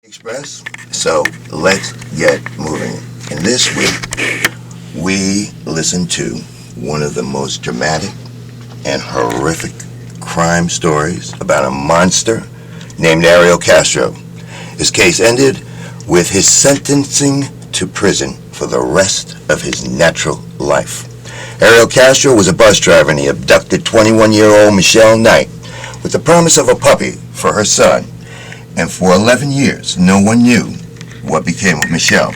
Express. So let's get moving. And this week, we listen to one of the most dramatic and horrific crime stories about a monster named Ariel Castro. His case ended with his sentencing to prison for the rest of his natural life. Ariel Castro was a bus driver and he abducted 21-year-old Michelle Knight with the promise of a puppy for her son. And for 11 years, no one knew what became of Michelle.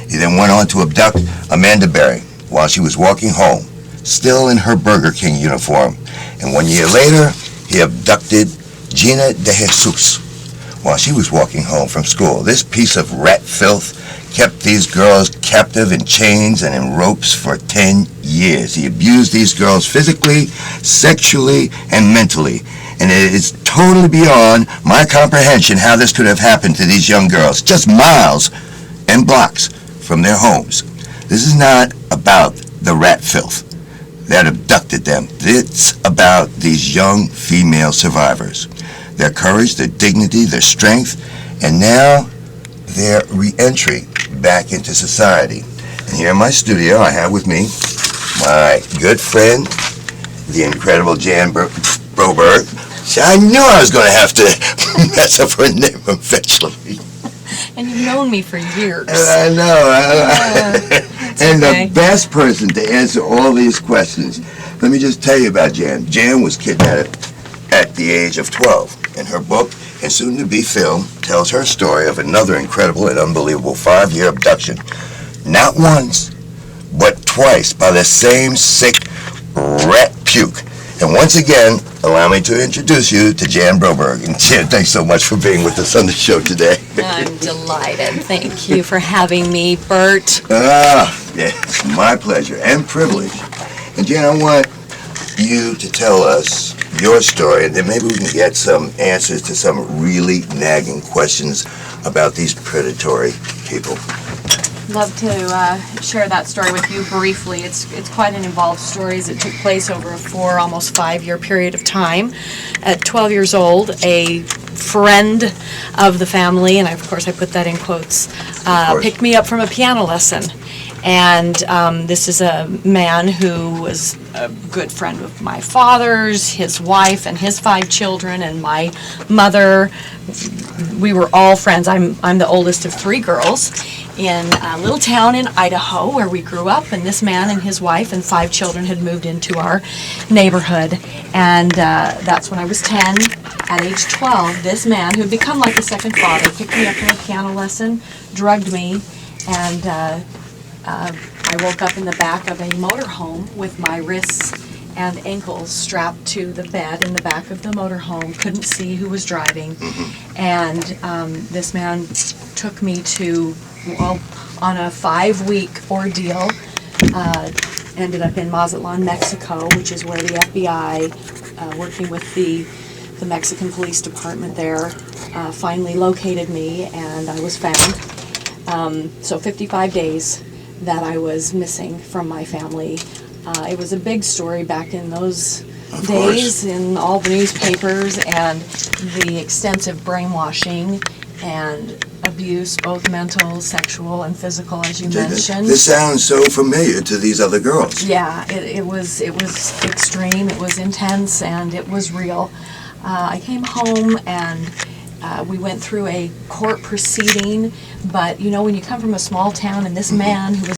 He then went on to abduct Amanda Berry while she was walking home, still in her Burger King uniform. And 1 year later, he abducted Gina De Jesus while she was walking home from school. This piece of rat filth kept these girls captive in chains and in ropes for 10 years. He abused these girls physically, sexually, and mentally. And it is totally beyond my comprehension how this could have happened to these young girls, just miles and blocks from their homes. This is not about the rat filth that abducted them. It's about these young female survivors. Their courage, their dignity, their strength, and now their re-entry back into society. And here in my studio, I have with me my good friend, the incredible Jan Broberg. I knew I was going to have to mess up her name eventually. And you've known me for years. I know. And okay. The best person to answer all these questions, let me just tell you about Jan. Jan was kidnapped at the age of 12. And her book, and soon-to-be film, tells her story of another incredible and unbelievable 5-year abduction. Not once, but twice by the same sick rat puke. And once again, allow me to introduce you to Jan Broberg. And Jan, thanks so much for being with us on the show today. I'm delighted. Thank you for having me, Bert. Yeah, it's my pleasure and privilege. And Jan, I want you to tell us your story, and then maybe we can get some answers to some really nagging questions about these predatory people. Love to share that story with you briefly. It's quite an involved story as it took place over a almost 5-year period of time. At 12 years old, a friend of the family, and of course I put that in quotes, picked me up from a piano lesson. And this is a man who was a good friend of my father's, his wife, and his 5 children, and my mother. We were all friends. I'm the oldest of 3 girls in a little town in Idaho where we grew up, and this man and his wife and 5 children had moved into our neighborhood. And that's when I was 10. At age 12, this man, who had become like a second father, picked me up from a piano lesson, drugged me, and I woke up in the back of a motorhome with my wrists and ankles strapped to the bed in the back of the motorhome. Couldn't see who was driving. And this man took me to, well, on a 5-week ordeal. Ended up in Mazatlan, Mexico, which is where the FBI, working with the Mexican Police Department there, finally located me, and I was found. So 55 days that I was missing from my family. It was a big story back in those days in all the newspapers, and the extensive brainwashing and abuse, both mental, sexual, and physical, as you mentioned. This sounds so familiar to these other girls. Yeah, it was extreme, it was intense, and it was real. I came home and we went through a court proceeding, but you know, when you come from a small town and this man who was